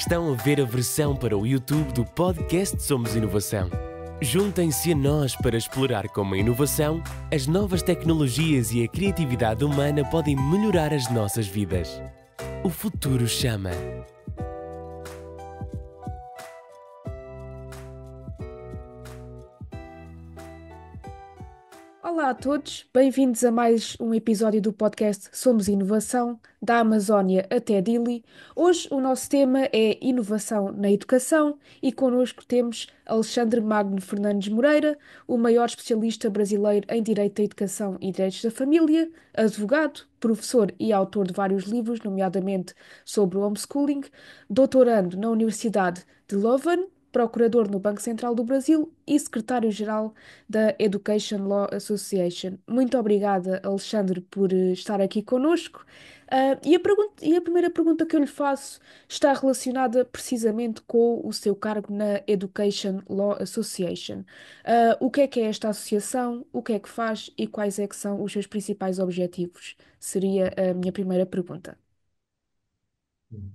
Estão a ver a versão para o YouTube do podcast Somos Inovação. Juntem-se a nós para explorar como a inovação, as novas tecnologias e a criatividade humana podem melhorar as nossas vidas. O futuro chama. Olá a todos, bem-vindos a mais um episódio do podcast Somos Inovação, da Amazónia até Dili. Hoje o nosso tema é inovação na educação e connosco temos Alexandre Magno Fernandes Moreira, o maior especialista brasileiro em Direito da Educação e Direitos da Família, advogado, professor e autor de vários livros, nomeadamente sobre o homeschooling, doutorando na Universidade de Leuven, procurador no Banco Central do Brasil e secretário-geral da Education Law Association. Muito obrigada, Alexandre, por estar aqui connosco. E a primeira pergunta que eu lhe faço está relacionada precisamente com o seu cargo na Education Law Association. O que é esta associação, o que é que faz e quais é que são os seus principais objetivos? Seria a minha primeira pergunta.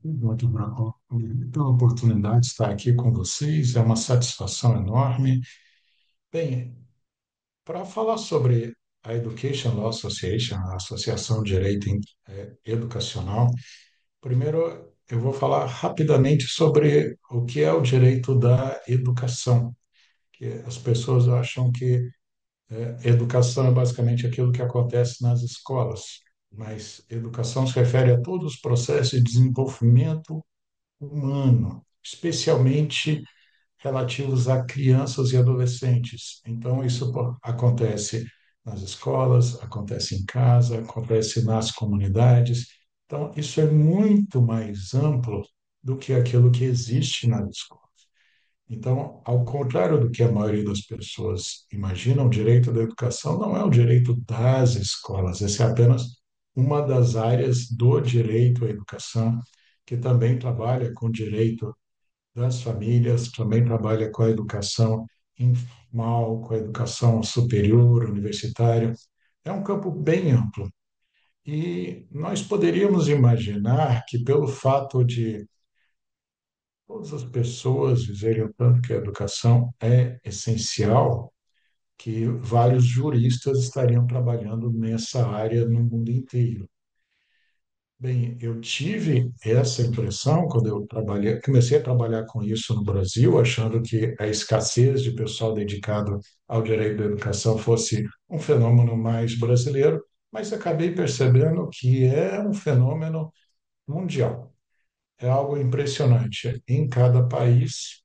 Muito bom. Pela oportunidade de estar aqui com vocês, é uma satisfação enorme. Bem, para falar sobre a Education Law Association, a Associação de Direito Educacional, primeiro eu vou falar rapidamente sobre o que é o direito da educação, que as pessoas acham que educação é basicamente aquilo que acontece nas escolas, mas educação se refere a todos os processos de desenvolvimento humano, especialmente relativos a crianças e adolescentes. Então, isso acontece nas escolas, acontece em casa, acontece nas comunidades. Então, isso é muito mais amplo do que aquilo que existe nas escolas. Então, ao contrário do que a maioria das pessoas imaginam, o direito da educação não é o direito das escolas, essa é apenas uma das áreas do direito à educação, que também trabalha com o direito das famílias, também trabalha com a educação informal, com a educação superior, universitária. É um campo bem amplo. E nós poderíamos imaginar que, pelo fato de todas as pessoas dizerem o tanto que a educação é essencial, que vários juristas estariam trabalhando nessa área no mundo inteiro. Bem, eu tive essa impressão quando eu trabalhei, comecei a trabalhar com isso no Brasil, achando que a escassez de pessoal dedicado ao direito da educação fosse um fenômeno mais brasileiro, mas acabei percebendo que é um fenômeno mundial. É algo impressionante. Em cada país,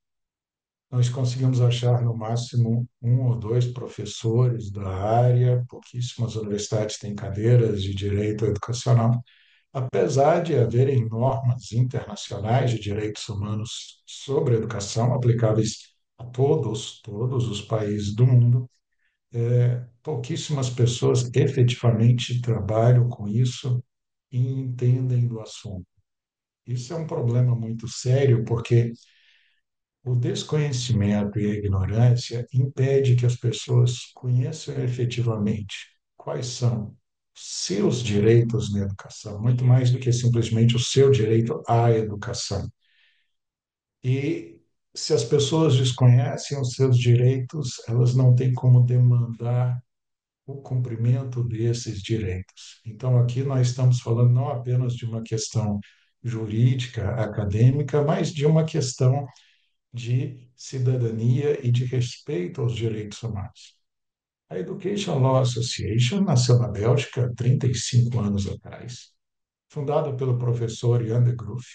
nós conseguimos achar no máximo um ou dois professores da área, pouquíssimas universidades têm cadeiras de direito educacional. Apesar de haverem normas internacionais de direitos humanos sobre a educação aplicáveis a todos os países do mundo, pouquíssimas pessoas efetivamente trabalham com isso e entendem do assunto. Isso é um problema muito sério, porque o desconhecimento e a ignorância impede que as pessoas conheçam efetivamente quais são seus direitos na educação, muito mais do que simplesmente o seu direito à educação. E se as pessoas desconhecem os seus direitos, elas não têm como demandar o cumprimento desses direitos. Então, aqui nós estamos falando não apenas de uma questão jurídica, acadêmica, mas de uma questão de cidadania e de respeito aos direitos humanos. A Education Law Association nasceu na Bélgica há 35 anos atrás, fundada pelo professor Jan de Groef,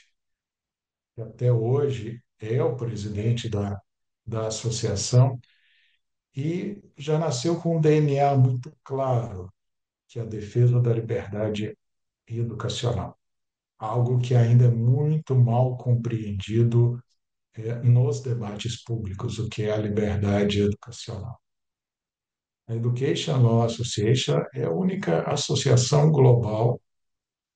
que até hoje é o presidente da associação, e já nasceu com um DNA muito claro, que é a defesa da liberdade educacional, algo que ainda é muito mal compreendido nos debates públicos, o que é a liberdade educacional. A Education Law Association é a única associação global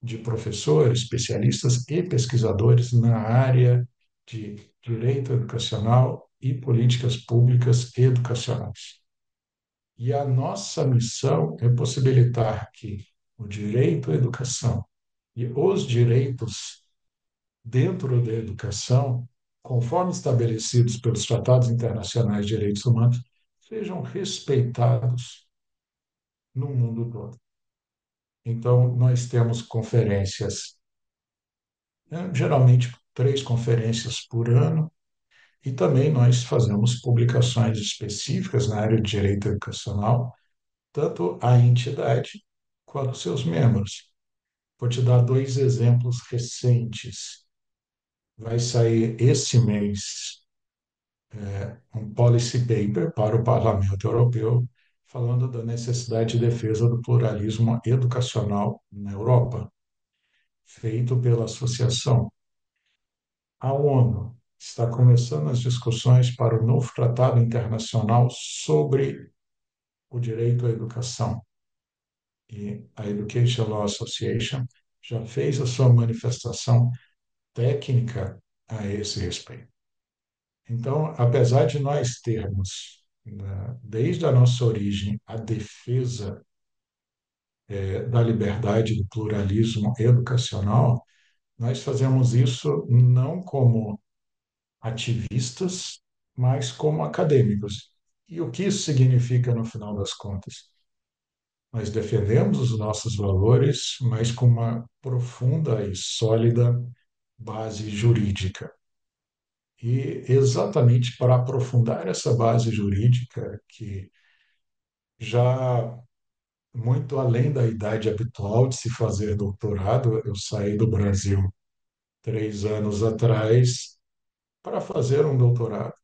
de professores, especialistas e pesquisadores na área de direito educacional e políticas públicas educacionais. E a nossa missão é possibilitar que o direito à educação e os direitos dentro da educação, conforme estabelecidos pelos tratados internacionais de direitos humanos, sejam respeitados no mundo todo. Então, nós temos conferências, né, geralmente 3 conferências por ano, e também nós fazemos publicações específicas na área de direito educacional, tanto a entidade quanto seus membros. Vou te dar 2 exemplos recentes. Vai sair esse mês um policy paper para o Parlamento Europeu falando da necessidade de defesa do pluralismo educacional na Europa, feito pela Associação. A ONU está começando as discussões para o novo Tratado Internacional sobre o direito à educação. E a Education Law Association já fez a sua manifestação técnica a esse respeito. Então, apesar de nós termos, né, desde a nossa origem, a defesa da liberdade, do pluralismo educacional, nós fazemos isso não como ativistas, mas como acadêmicos. E o que isso significa no final das contas? Nós defendemos os nossos valores, mas com uma profunda e sólida base jurídica. E exatamente para aprofundar essa base jurídica, que já muito além da idade habitual de se fazer doutorado, eu saí do Brasil 3 anos atrás para fazer um doutorado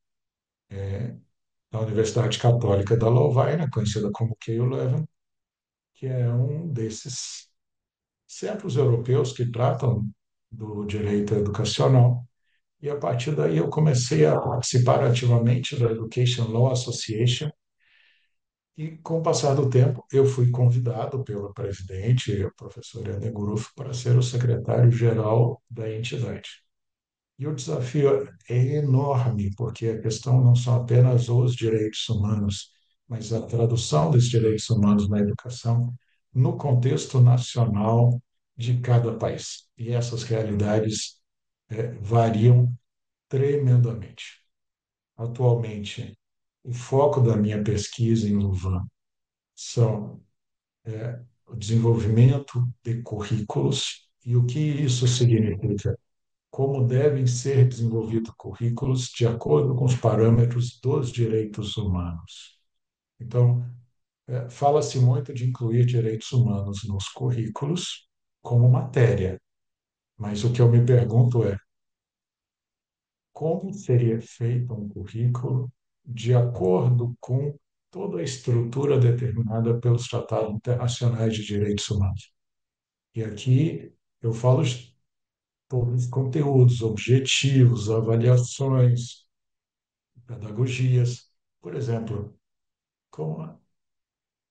na Universidade Católica da Lovaina, conhecida como Keio Leuven, que é um desses centros europeus que tratam do direito educacional. E a partir daí eu comecei a participar ativamente da Education Law Association. E com o passar do tempo, eu fui convidado pelo presidente, o professor Helder Gruff, para ser o secretário-geral da entidade. E o desafio é enorme, porque a questão não são apenas os direitos humanos, mas a tradução desses direitos humanos na educação no contexto nacional de cada país. E essas realidades variam tremendamente. Atualmente, o foco da minha pesquisa em Louvain são o desenvolvimento de currículos e o que isso significa, como devem ser desenvolvidos currículos de acordo com os parâmetros dos direitos humanos. Então, fala-se muito de incluir direitos humanos nos currículos como matéria, mas o que eu me pergunto é como seria feito um currículo de acordo com toda a estrutura determinada pelos tratados internacionais de direitos humanos. E aqui eu falo de todos os conteúdos, objetivos, avaliações, pedagogias. Por exemplo, como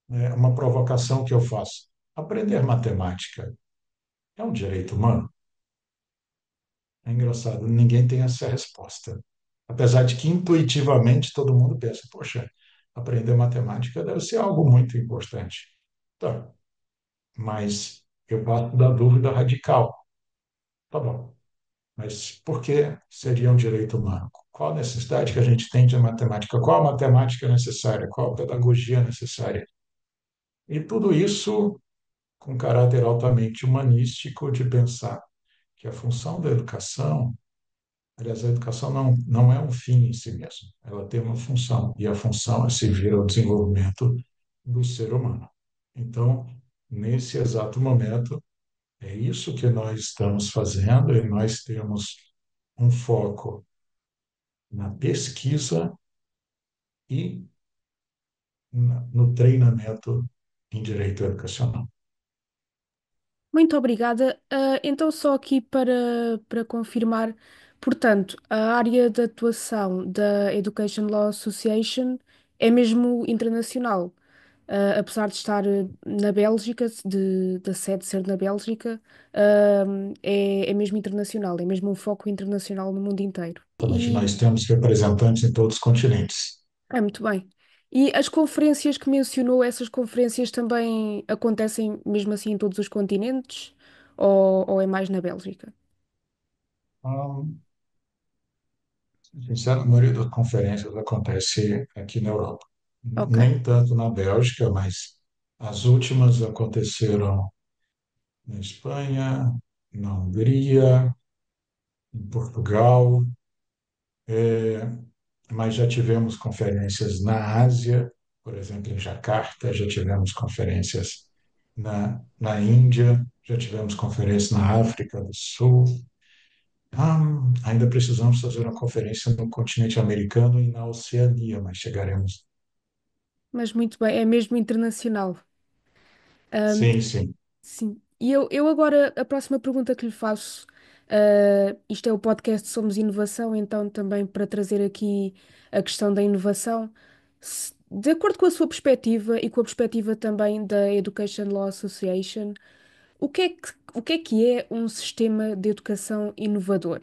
uma provocação que eu faço. Aprender matemática é um direito humano? É engraçado, ninguém tem essa resposta. Apesar de que intuitivamente todo mundo pensa, poxa, aprender matemática deve ser algo muito importante. Tá, mas eu parto da dúvida radical. Tá bom, mas por que seria um direito humano? Qual a necessidade que a gente tem de matemática? Qual a matemática necessária? Qual a pedagogia necessária? E tudo isso com caráter altamente humanístico de pensar que a função da educação, aliás, a educação não é um fim em si mesmo, ela tem uma função, e a função é servir ao desenvolvimento do ser humano. Então, nesse exato momento, é isso que nós estamos fazendo, e nós temos um foco na pesquisa e no treinamento em direito educacional. Muito obrigada. Então, só aqui para confirmar, portanto, a área de atuação da Education Law Association é mesmo internacional. Apesar de estar na Bélgica, da sede ser na Bélgica, é mesmo internacional, é mesmo um foco internacional no mundo inteiro. Exatamente, nós temos representantes em todos os continentes. Muito bem. E as conferências que mencionou, essas conferências também acontecem mesmo assim em todos os continentes? Ou é mais na Bélgica? Hum, Sincero, a maioria das conferências acontece aqui na Europa. Ok, Nem tanto na Bélgica, mas as últimas aconteceram na Espanha, na Hungria, em Portugal, mas já tivemos conferências na Ásia, por exemplo, em Jacarta, já tivemos conferências na Índia, já tivemos conferências na África do Sul. Ainda precisamos fazer uma conferência no continente americano e na Oceania, mas chegaremos. mas muito bem, é mesmo internacional. Sim, sim. Sim. E eu agora, a próxima pergunta que lhe faço, isto é o podcast Somos Inovação, então também para trazer aqui a questão da inovação, de acordo com a sua perspectiva e com a perspectiva também da Education Law Association, o que é um sistema de educação inovador?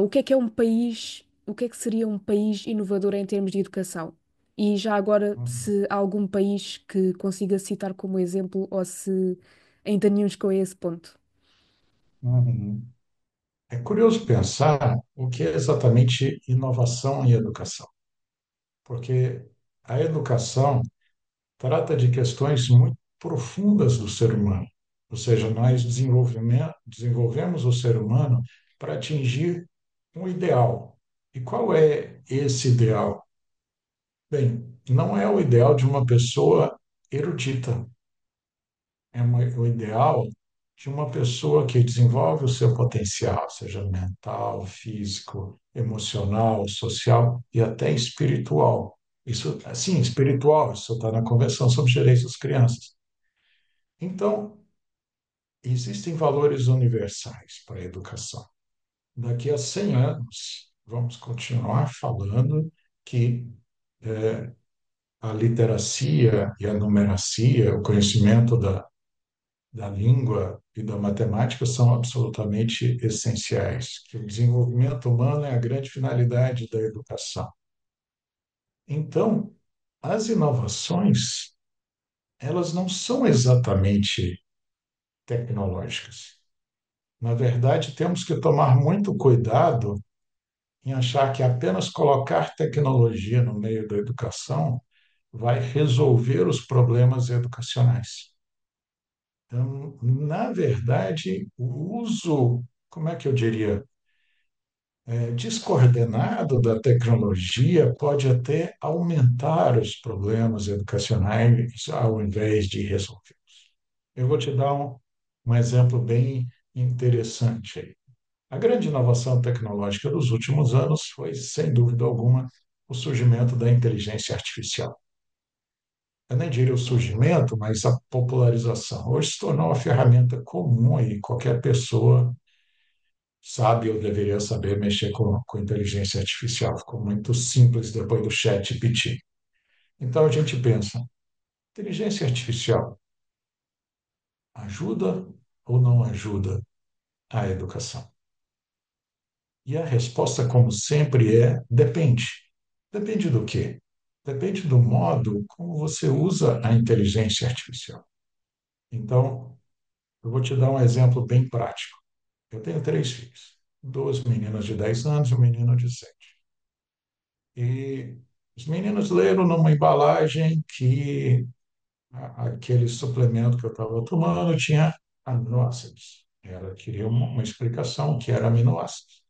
O que é um país, o que é que seria um país inovador em termos de educação? E já agora, se há algum país que consiga citar como exemplo ou se ainda nenhum chegou a esse ponto. Uhum. É curioso pensar o que é exatamente inovação em educação, porque a educação trata de questões muito profundas do ser humano, ou seja, nós desenvolvemos o ser humano para atingir um ideal. E qual é esse ideal? Bem, não é o ideal de uma pessoa erudita, o ideal de uma pessoa que desenvolve o seu potencial, seja mental, físico, emocional, social e até espiritual. Isso, assim, espiritual, isso está na Convenção sobre os Direitos das Crianças. Então, existem valores universais para a educação. Daqui a 100 anos, vamos continuar falando que a literacia e a numeracia, o conhecimento da língua e da matemática são absolutamente essenciais, que o desenvolvimento humano é a grande finalidade da educação. Então, as inovações, elas não são exatamente tecnológicas. Na verdade, temos que tomar muito cuidado em achar que apenas colocar tecnologia no meio da educação vai resolver os problemas educacionais. Então, na verdade, o uso, como é que eu diria, descoordenado da tecnologia pode até aumentar os problemas educacionais ao invés de resolver. Eu vou te dar um exemplo bem interessante aí. A grande inovação tecnológica dos últimos anos foi, sem dúvida alguma, o surgimento da inteligência artificial. Eu nem diria o surgimento, mas a popularização. Hoje se tornou uma ferramenta comum e qualquer pessoa sabe ou deveria saber mexer com inteligência artificial. Ficou muito simples depois do chat GPT. Então a gente pensa, inteligência artificial ajuda ou não ajuda a educação? E a resposta, como sempre, é depende. Depende do quê? Depende do modo como você usa a inteligência artificial. Então, eu vou te dar um exemplo bem prático. Eu tenho três filhos, duas meninas de 10 anos e um menino de 7. E os meninos leram numa embalagem que aquele suplemento que eu estava tomando tinha aminoácidos. Ela queria uma explicação que era aminoácidos.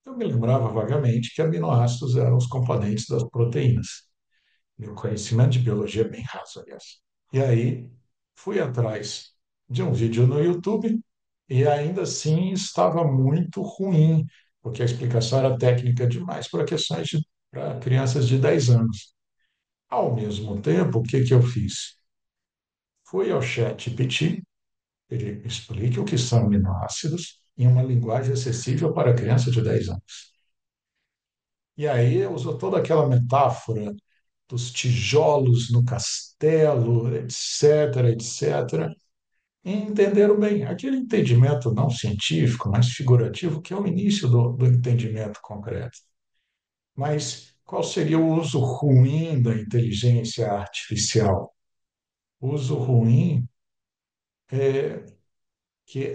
Eu me lembrava vagamente que aminoácidos eram os componentes das proteínas. Meu conhecimento de biologia é bem raso, aliás. E aí fui atrás de um vídeo no YouTube e ainda assim estava muito ruim, porque a explicação era técnica demais para para crianças de 10 anos. Ao mesmo tempo, o que que eu fiz? Fui ao chat GPT, ele explica o que são aminoácidos em uma linguagem acessível para criança de 10 anos. E aí usou toda aquela metáfora dos tijolos no castelo, etc., etc., e entenderam bem aquele entendimento não científico, mas figurativo, que é o início do entendimento concreto. Mas qual seria o uso ruim da inteligência artificial? O uso ruim é que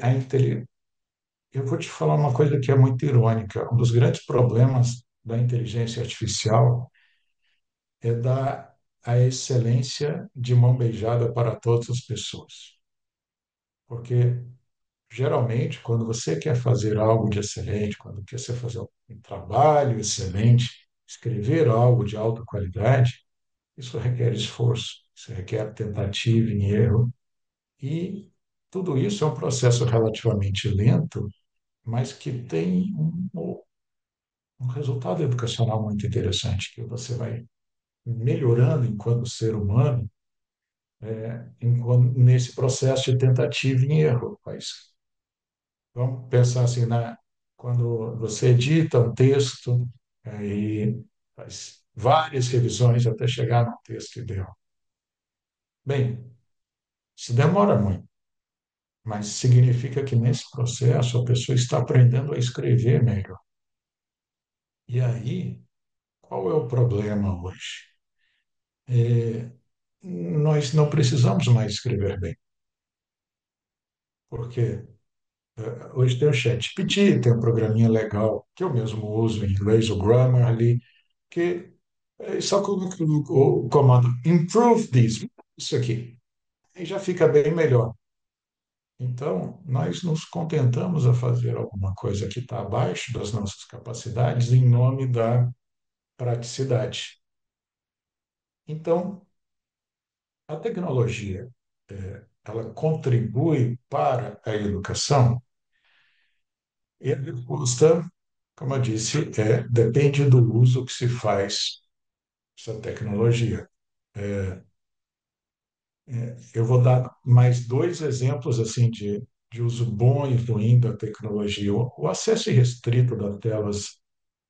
eu vou te falar uma coisa que é muito irônica. Um dos grandes problemas da inteligência artificial é dar a excelência de mão beijada para todas as pessoas. Porque, geralmente, quando você quer fazer algo de excelente, quando quer você fazer um trabalho excelente, escrever algo de alta qualidade, isso requer esforço, isso requer tentativa e erro. E tudo isso é um processo relativamente lento, mas que tem um resultado educacional muito interessante, que você vai melhorando enquanto ser humano, nesse processo de tentativa e erro. Mas vamos pensar assim, quando você edita um texto, aí faz várias revisões até chegar no texto ideal. Bem, isso demora muito, mas significa que nesse processo a pessoa está aprendendo a escrever melhor. E aí, qual é o problema hoje? Nós não precisamos mais escrever bem, porque hoje tem o ChatGPT, tem um programinha legal que eu mesmo uso em inglês, o Grammarly, que só coloca o comando improve this, isso aqui, e já fica bem melhor. Então, nós nos contentamos a fazer alguma coisa que está abaixo das nossas capacidades em nome da praticidade. Então, a tecnologia, ela contribui para a educação e a resposta, como eu disse, depende do uso que se faz dessa tecnologia. Eu vou dar mais dois exemplos assim de uso bom e ruim da tecnologia. O acesso irrestrito das telas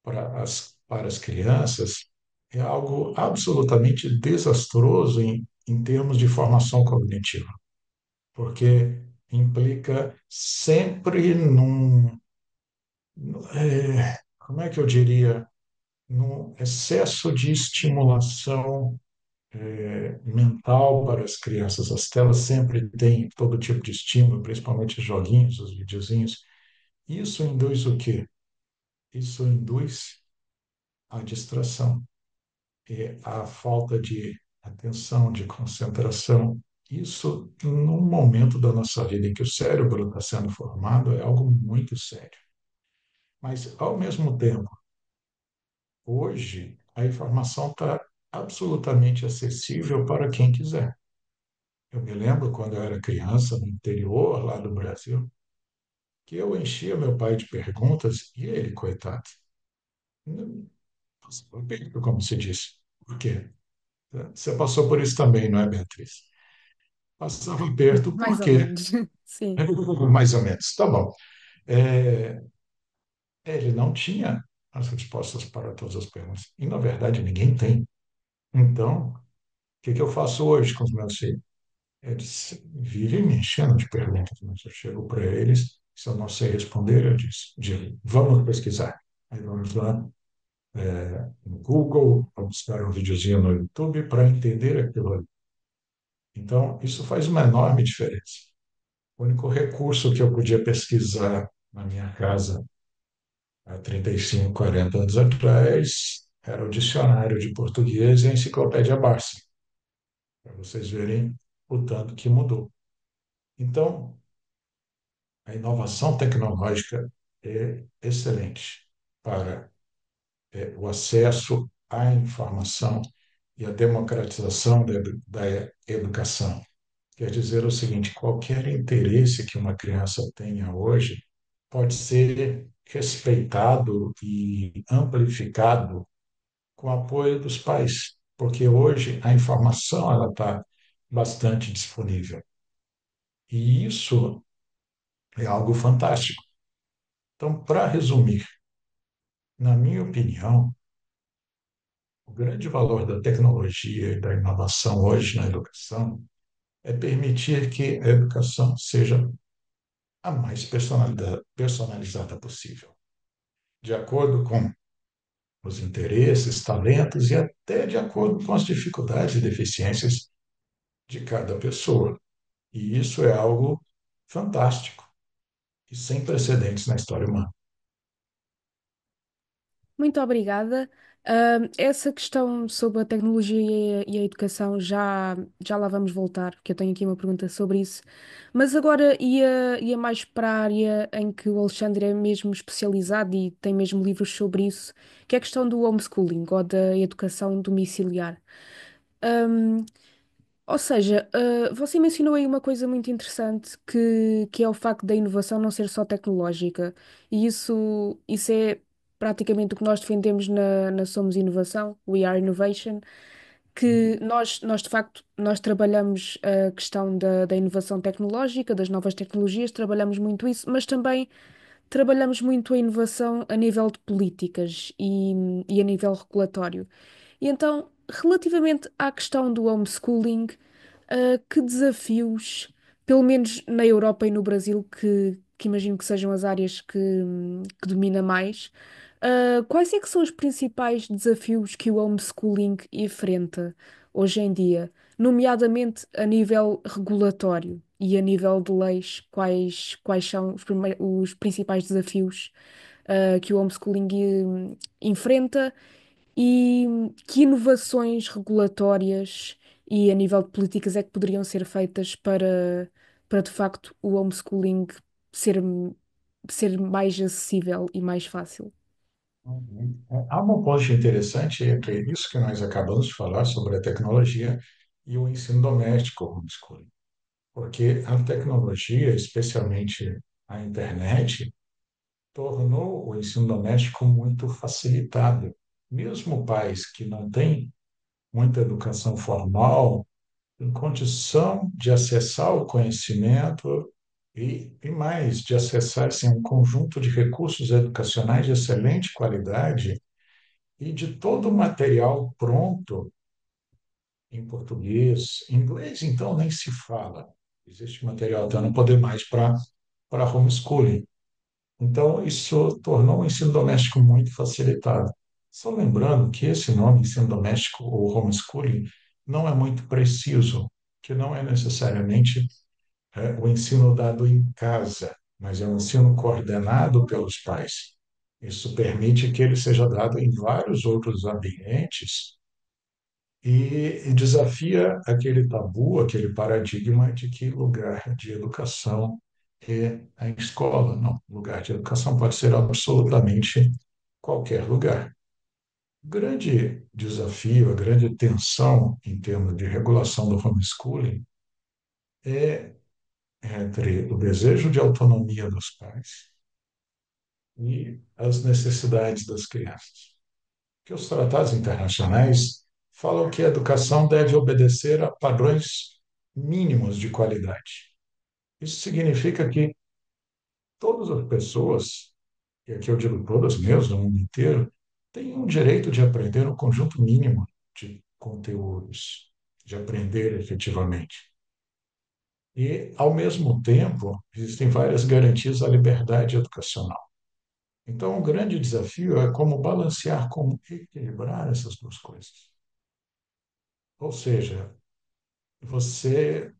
para as crianças é algo absolutamente desastroso em termos de formação cognitiva, porque implica sempre como é que eu diria, num excesso de estimulação mental para as crianças. As telas sempre têm todo tipo de estímulo, principalmente os joguinhos, os videozinhos. Isso induz o quê? Isso induz a distração, a falta de atenção, de concentração. Isso, num momento da nossa vida em que o cérebro está sendo formado, é algo muito sério. Mas, ao mesmo tempo, hoje, a informação está absolutamente acessível para quem quiser. Eu me lembro quando eu era criança, no interior lá do Brasil, que eu enchia meu pai de perguntas e ele, coitado, não passava perto, como se diz. Por quê? Você passou por isso também, não é, Beatriz? Passava perto Mais por ou quê? menos, sim. Mais ou menos. Tá bom. É, ele não tinha as respostas para todas as perguntas. E, na verdade, ninguém tem. Então, o que que eu faço hoje com os meus filhos? Eles vivem me enchendo de perguntas, mas eu chego para eles, se eu não sei responder, digo, vamos pesquisar. Aí vamos lá no Google, vamos buscar um videozinho no YouTube para entender aquilo ali. Então, isso faz uma enorme diferença. O único recurso que eu podia pesquisar na minha casa há 35, 40 anos atrás era o dicionário de português e a enciclopédia Barça, para vocês verem o tanto que mudou. Então, a inovação tecnológica é excelente para o acesso à informação e a democratização da educação. Quer dizer o seguinte: qualquer interesse que uma criança tenha hoje pode ser respeitado e amplificado com o apoio dos pais, porque hoje a informação ela está bastante disponível. E isso é algo fantástico. Então, para resumir, na minha opinião, o grande valor da tecnologia e da inovação hoje na educação é permitir que a educação seja a mais personalizada possível, de acordo com os interesses, talentos e até de acordo com as dificuldades e deficiências de cada pessoa. E isso é algo fantástico. e sem precedentes na história humana. Muito obrigada. Essa questão sobre a tecnologia e a educação já lá vamos voltar, porque eu tenho aqui uma pergunta sobre isso. Mas agora ia mais para a área em que o Alexandre é mesmo especializado e tem mesmo livros sobre isso, que é a questão do homeschooling ou da educação domiciliar. Ahm, ou seja, você mencionou aí uma coisa muito interessante que é o facto da inovação não ser só tecnológica. E isso é praticamente o que nós defendemos na Somos Inovação, We Are Innovation, que nós de facto nós trabalhamos a questão da inovação tecnológica, das novas tecnologias, trabalhamos muito isso, mas também trabalhamos muito a inovação a nível de políticas e a nível regulatório. E então, relativamente à questão do homeschooling, que desafios, pelo menos na Europa e no Brasil, que imagino que sejam as áreas que domina mais, quais é que são os principais desafios que o homeschooling enfrenta hoje em dia, nomeadamente a nível regulatório e a nível de leis, quais são os principais desafios, que o homeschooling enfrenta e que inovações regulatórias e a nível de políticas é que poderiam ser feitas para de facto o homeschooling ser, ser mais acessível e mais fácil? Há uma ponte interessante entre isso que nós acabamos de falar sobre a tecnologia e o ensino doméstico, o homeschooling. Porque a tecnologia, especialmente a internet, tornou o ensino doméstico muito facilitado. Mesmo pais que não têm muita educação formal, têm condição de acessar o conhecimento e mais, de acessar assim, um conjunto de recursos educacionais de excelente qualidade e de todo o material pronto em português. Em inglês, então, nem se fala. Existe material até não poder mais para homeschooling. Então, isso tornou o ensino doméstico muito facilitado. Só lembrando que esse nome, ensino doméstico ou homeschooling, não é muito preciso, que não é necessariamente o ensino dado em casa, mas é um ensino coordenado pelos pais. Isso permite que ele seja dado em vários outros ambientes e desafia aquele tabu, aquele paradigma de que lugar de educação é a escola. Não, lugar de educação pode ser absolutamente qualquer lugar. O grande desafio, a grande tensão em termos de regulação do homeschooling é entre o desejo de autonomia dos pais e as necessidades das crianças. Que os tratados internacionais falam que a educação deve obedecer a padrões mínimos de qualidade. Isso significa que todas as pessoas, e aqui eu digo todas mesmo, no mundo inteiro, têm um direito de aprender um conjunto mínimo de conteúdos, de aprender efetivamente. E, ao mesmo tempo, existem várias garantias à liberdade educacional. Então, o grande desafio é como balancear, como equilibrar essas duas coisas. Ou seja, você,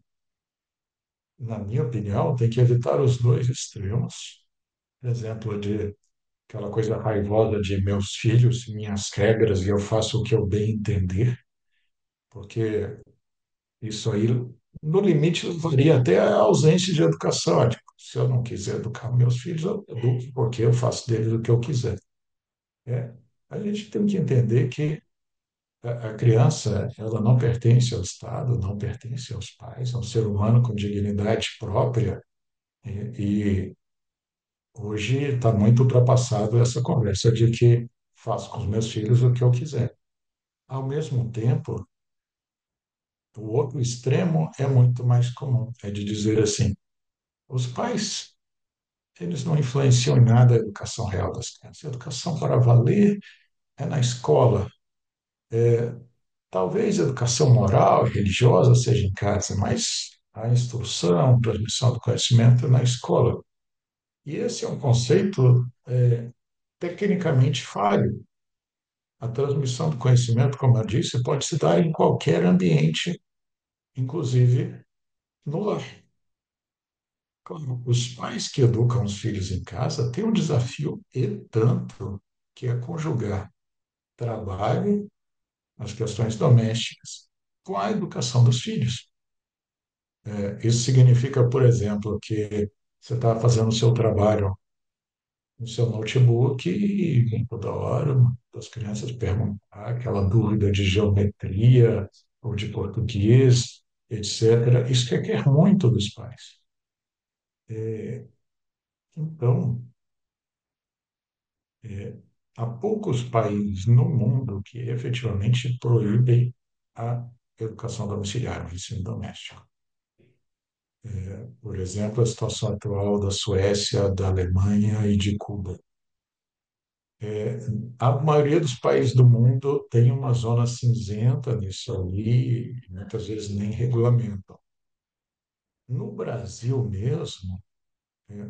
na minha opinião, tem que evitar os dois extremos. Por exemplo, de aquela coisa raivosa de meus filhos, minhas regras e eu faço o que eu bem entender, porque isso aí, no limite, levaria até a ausência de educação. Tipo, se eu não quiser educar meus filhos, eu educo porque eu faço deles o que eu quiser. É, a gente tem que entender que a criança, ela não pertence ao Estado, não pertence aos pais, é um ser humano com dignidade própria e hoje está muito ultrapassado essa conversa de que faço com os meus filhos o que eu quiser. Ao mesmo tempo, o outro extremo é muito mais comum, é de dizer assim, os pais, eles não influenciam em nada a educação real das crianças. A educação para valer é na escola. Talvez a educação moral e religiosa seja em casa, mas a instrução, a transmissão do conhecimento é na escola. E esse é um conceito tecnicamente falho. A transmissão do conhecimento, como eu disse, pode se dar em qualquer ambiente, inclusive no lar. Claro, os pais que educam os filhos em casa têm um desafio e tanto, que é conjugar trabalho, as questões domésticas, com a educação dos filhos. Isso significa, por exemplo, que você está fazendo o seu trabalho no seu notebook e toda hora as crianças perguntam aquela dúvida de geometria ou de português, etc. Isso requer muito dos pais. Então, há poucos países no mundo que efetivamente proíbem a educação domiciliar, o ensino doméstico. Por exemplo, a situação atual da Suécia, da Alemanha e de Cuba. A maioria dos países do mundo tem uma zona cinzenta nisso ali, e muitas vezes nem regulamentam. No Brasil mesmo,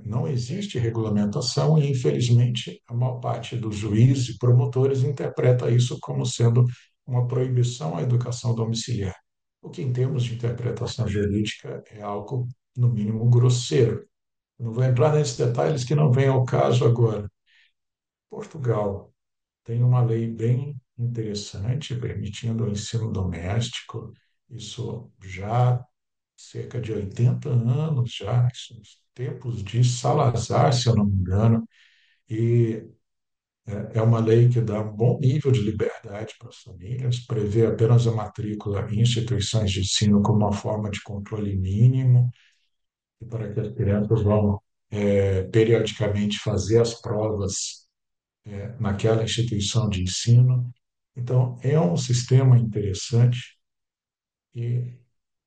não existe regulamentação e, infelizmente, a maior parte dos juízes e promotores interpreta isso como sendo uma proibição à educação domiciliar, o que, em termos de interpretação jurídica, é algo, no mínimo, grosseiro. Não vou entrar nesses detalhes que não vêm ao caso agora. Portugal tem uma lei bem interessante permitindo o ensino doméstico, isso já há cerca de 80 anos, já, isso nos tempos de Salazar, se eu não me engano, e é uma lei que dá um bom nível de liberdade para as famílias, prevê apenas a matrícula em instituições de ensino como uma forma de controle mínimo, e para que as crianças vão periodicamente fazer as provas naquela instituição de ensino. Então, é um sistema interessante e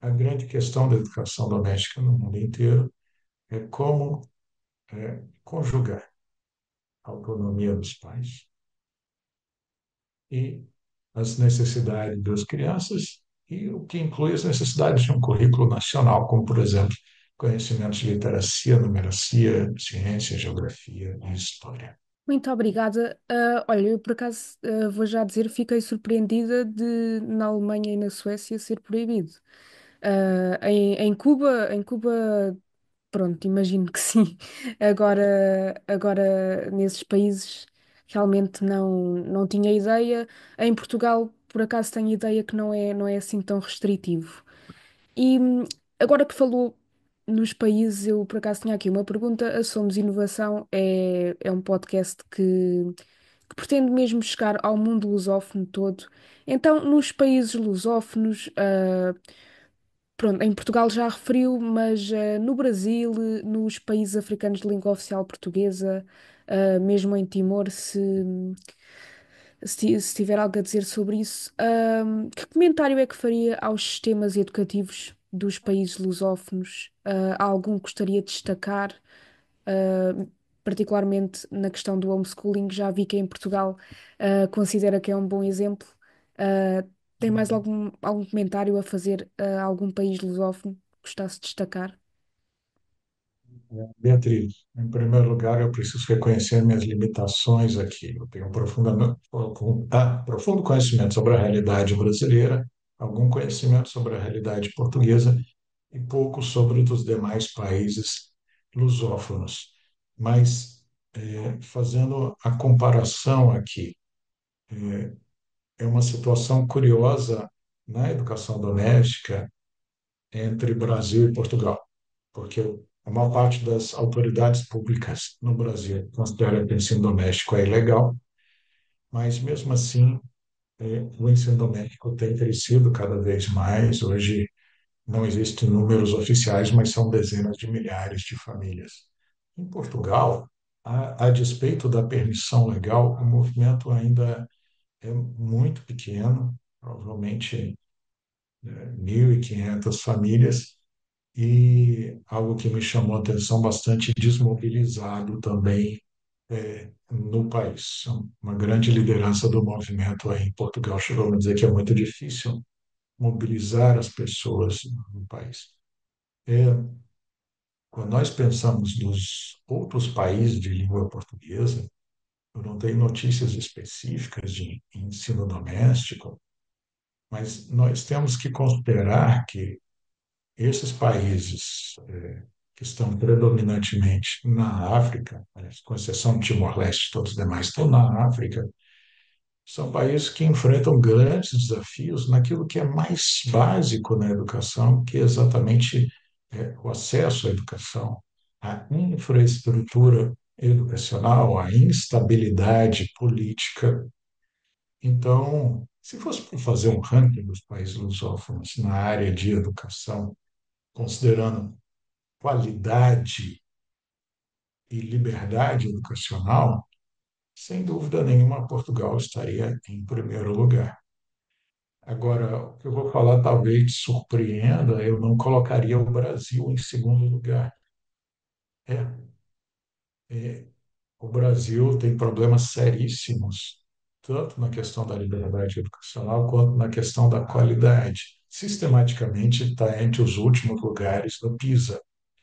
a grande questão da educação doméstica no mundo inteiro é como conjugar a autonomia dos pais e as necessidades das crianças e o que inclui as necessidades de um currículo nacional, como, por exemplo, conhecimentos de literacia, numeracia, ciência, geografia e história. Muito obrigada. Olha, eu por acaso vou já dizer, fiquei surpreendida de na Alemanha e na Suécia ser proibido. Em Cuba, pronto, imagino que sim. Agora nesses países realmente não tinha ideia. Em Portugal, por acaso, tenho ideia que não é assim tão restritivo. E agora que falou nos países, eu por acaso tinha aqui uma pergunta. A Somos Inovação é um podcast que pretende mesmo chegar ao mundo lusófono todo. Então, nos países lusófonos, pronto, em Portugal já referiu, mas no Brasil, nos países africanos de língua oficial portuguesa, mesmo em Timor, se tiver algo a dizer sobre isso, que comentário é que faria aos sistemas educativos dos países lusófonos? Há algum que gostaria de destacar? Uh, Particularmente na questão do homeschooling, já vi que em Portugal considera que é um bom exemplo. Tem mais algum comentário a fazer a algum país lusófono que gostasse de destacar? Beatriz, em primeiro lugar, eu preciso reconhecer minhas limitações aqui. Eu tenho um profundo conhecimento sobre a realidade brasileira, algum conhecimento sobre a realidade portuguesa e pouco sobre os demais países lusófonos. Mas, fazendo a comparação aqui, é uma situação curiosa na educação doméstica entre Brasil e Portugal, porque a maior parte das autoridades públicas no Brasil considera que o ensino doméstico é ilegal, mas mesmo assim o ensino doméstico tem crescido cada vez mais. Hoje não existem números oficiais, mas são dezenas de milhares de famílias. Em Portugal, a despeito da permissão legal, o movimento ainda é muito pequeno, provavelmente 1.500 famílias, e algo que me chamou a atenção, bastante desmobilizado também no país. Uma grande liderança do movimento aí em Portugal chegou a me dizer que é muito difícil mobilizar as pessoas no país. É, Quando nós pensamos nos outros países de língua portuguesa, eu não tenho notícias específicas de ensino doméstico, mas nós temos que considerar que esses países que estão predominantemente na África, com exceção de Timor-Leste, todos os demais estão na África, são países que enfrentam grandes desafios naquilo que é mais básico na educação, que é exatamente o acesso à educação, a infraestrutura educacional, a instabilidade política. Então, se fosse para fazer um ranking dos países lusófonos na área de educação, considerando qualidade e liberdade educacional, sem dúvida nenhuma, Portugal estaria em primeiro lugar. Agora, o que eu vou falar talvez te surpreenda, eu não colocaria o Brasil em segundo lugar. É, é, o Brasil tem problemas seríssimos, tanto na questão da liberdade educacional quanto na questão da qualidade. Sistematicamente está entre os últimos lugares do PISA.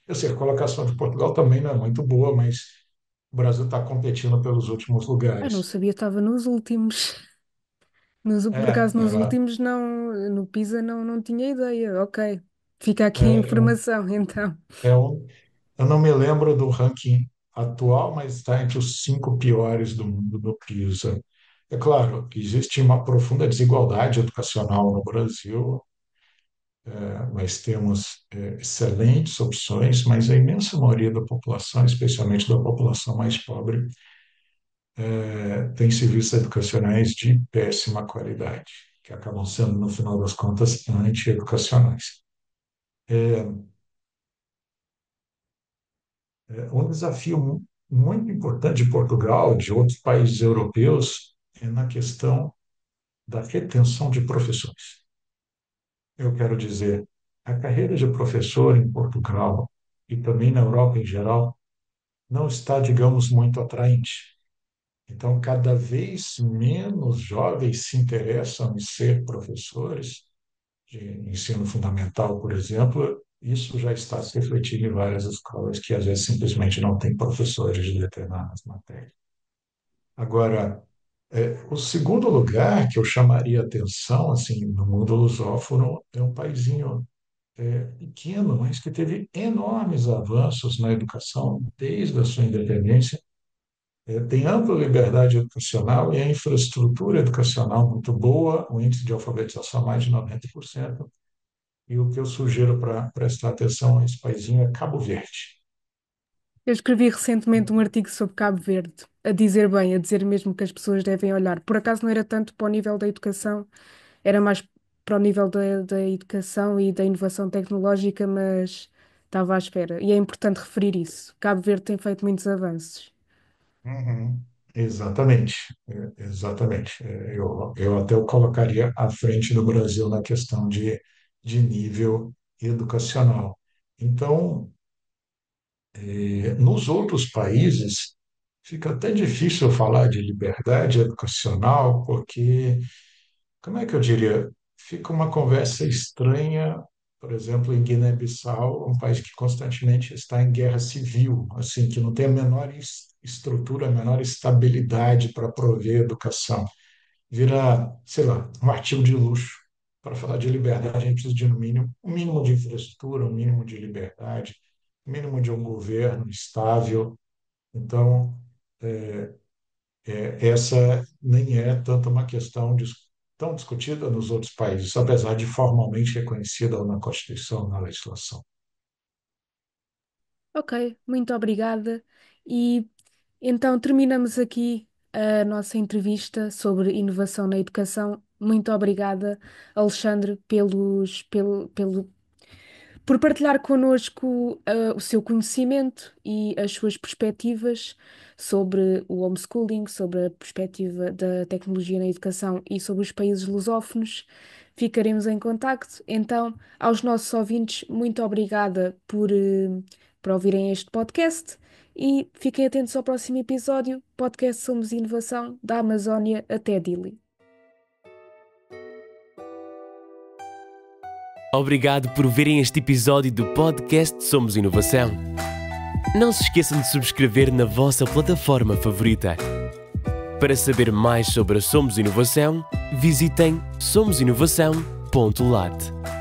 Eu sei, a colocação de Portugal também não é muito boa, mas o Brasil está competindo pelos últimos Ah, não lugares. sabia, estava nos últimos. Por É, acaso, nos ela últimos, não, no PISA não tinha ideia. Ok. Fica aqui a é, é um, informação, então. é um, eu não me lembro do ranking atual, mas está entre os 5 piores do mundo do PISA. É claro que existe uma profunda desigualdade educacional no Brasil. Nós temos excelentes opções, mas a imensa maioria da população, especialmente da população mais pobre, tem serviços educacionais de péssima qualidade, que acabam sendo, no final das contas, anti-educacionais. Um desafio muito importante de Portugal, de outros países europeus, é na questão da retenção de professores. Eu quero dizer, a carreira de professor em Portugal e também na Europa em geral não está, digamos, muito atraente. Então, cada vez menos jovens se interessam em ser professores de ensino fundamental, por exemplo. Isso já está se refletindo em várias escolas que, às vezes, simplesmente não têm professores de determinadas matérias. Agora, o segundo lugar que eu chamaria atenção, assim, no mundo lusófono, é um paizinho pequeno, mas que teve enormes avanços na educação desde a sua independência. Tem ampla liberdade educacional e a infraestrutura educacional muito boa, o índice de alfabetização mais de 90%. E o que eu sugiro para prestar atenção a esse paizinho é Cabo Verde. Eu escrevi recentemente um artigo sobre Cabo Verde, a dizer bem, a dizer mesmo que as pessoas devem olhar. Por acaso não era tanto para o nível da educação, era mais para o nível da educação e da inovação tecnológica, mas estava à espera. E é importante referir isso. Cabo Verde tem feito muitos avanços. Uhum. Exatamente, exatamente. Eu até o colocaria à frente do Brasil na questão de nível educacional. Então, nos outros países, fica até difícil falar de liberdade educacional, porque, como é que eu diria? Fica uma conversa estranha, por exemplo, em Guiné-Bissau, um país que constantemente está em guerra civil, assim, que não tem a menor estrutura, a menor estabilidade para prover educação. Vira, sei lá, um artigo de luxo. Para falar de liberdade, a gente precisa de, no mínimo, um mínimo de infraestrutura, um mínimo de liberdade, um mínimo de um governo estável. Então, essa nem é tanto uma questão tão discutida nos outros países, apesar de formalmente reconhecida na Constituição, na legislação. Ok, muito obrigada. E então terminamos aqui a nossa entrevista sobre inovação na educação. Muito obrigada, Alexandre, por partilhar connosco, o seu conhecimento e as suas perspectivas sobre o homeschooling, sobre a perspectiva da tecnologia na educação e sobre os países lusófonos. Ficaremos em contacto. Então, aos nossos ouvintes, muito obrigada por ouvirem este podcast e fiquem atentos ao próximo episódio. Podcast Somos Inovação, da Amazónia até Dili. Obrigado por verem este episódio do podcast Somos Inovação. Não se esqueçam de subscrever na vossa plataforma favorita. Para saber mais sobre a Somos Inovação, visitem somosinovação.lat.